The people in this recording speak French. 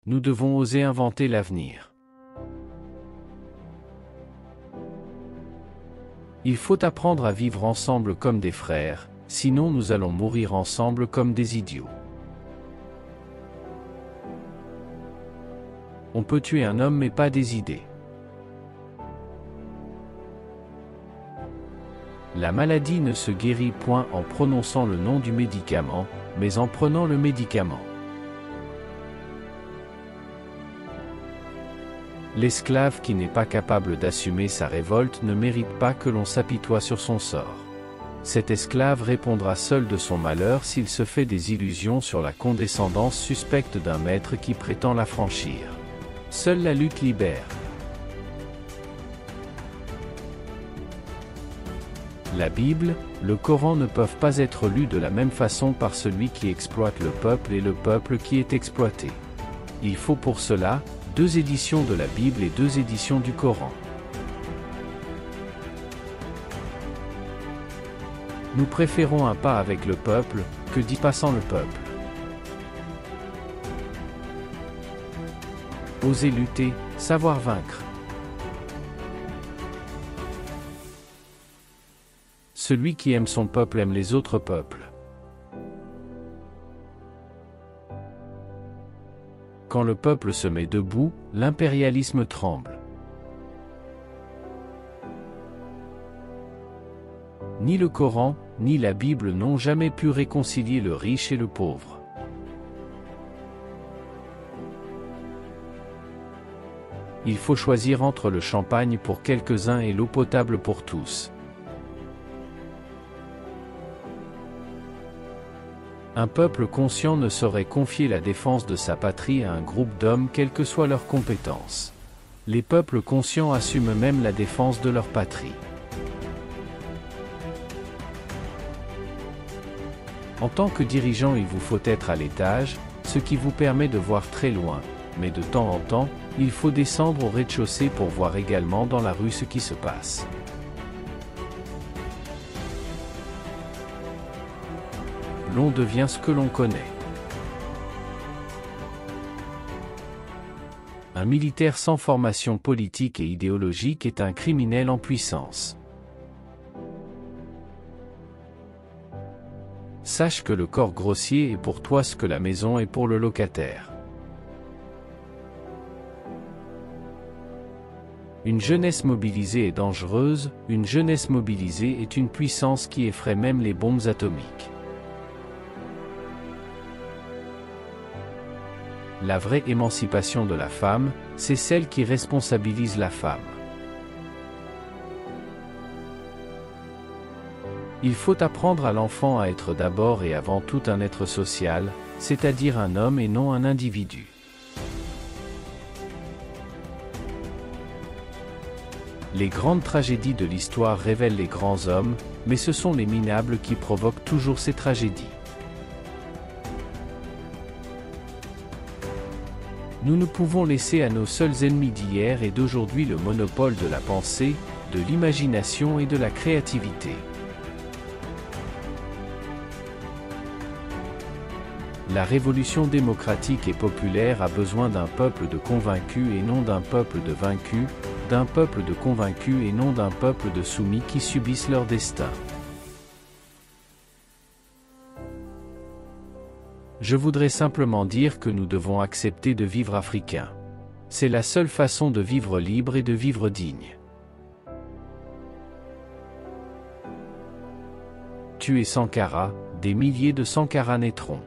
Nous devons oser inventer l'avenir. Il faut apprendre à vivre ensemble comme des frères, sinon nous allons mourir ensemble comme des idiots. On peut tuer un homme mais pas des idées. La maladie ne se guérit point en prononçant le nom du médicament, mais en prenant le médicament. L'esclave qui n'est pas capable d'assumer sa révolte ne mérite pas que l'on s'apitoie sur son sort. Cet esclave répondra seul de son malheur s'il se fait des illusions sur la condescendance suspecte d'un maître qui prétend l'affranchir. Seule la lutte libère. La Bible, le Coran ne peuvent pas être lus de la même façon par celui qui exploite le peuple et le peuple qui est exploité. Il faut pour cela 2 éditions de la Bible et 2 éditions du Coran. Nous préférons un pas avec le peuple, que 10 pas sans le peuple. Oser lutter, savoir vaincre. Celui qui aime son peuple aime les autres peuples. Quand le peuple se met debout, l'impérialisme tremble. Ni le Coran, ni la Bible n'ont jamais pu réconcilier le riche et le pauvre. Il faut choisir entre le champagne pour quelques-uns et l'eau potable pour tous. Un peuple conscient ne saurait confier la défense de sa patrie à un groupe d'hommes quelles que soient leurs compétences. Les peuples conscients assument même la défense de leur patrie. En tant que dirigeant, il vous faut être à l'étage, ce qui vous permet de voir très loin, mais de temps en temps, il faut descendre au rez-de-chaussée pour voir également dans la rue ce qui se passe. L'on devient ce que l'on connaît. Un militaire sans formation politique et idéologique est un criminel en puissance. Sache que le corps grossier est pour toi ce que la maison est pour le locataire. Une jeunesse mobilisée est dangereuse, une jeunesse mobilisée est une puissance qui effraie même les bombes atomiques. La vraie émancipation de la femme, c'est celle qui responsabilise la femme. Il faut apprendre à l'enfant à être d'abord et avant tout un être social, c'est-à-dire un homme et non un individu. Les grandes tragédies de l'histoire révèlent les grands hommes, mais ce sont les minables qui provoquent toujours ces tragédies. Nous ne pouvons laisser à nos seuls ennemis d'hier et d'aujourd'hui le monopole de la pensée, de l'imagination et de la créativité. La révolution démocratique et populaire a besoin d'un peuple de convaincus et non d'un peuple de vaincus, d'un peuple de convaincus et non d'un peuple de soumis qui subissent leur destin. Je voudrais simplement dire que nous devons accepter de vivre africain. C'est la seule façon de vivre libre et de vivre digne. Tuer Sankara, des milliers de Sankara naîtront.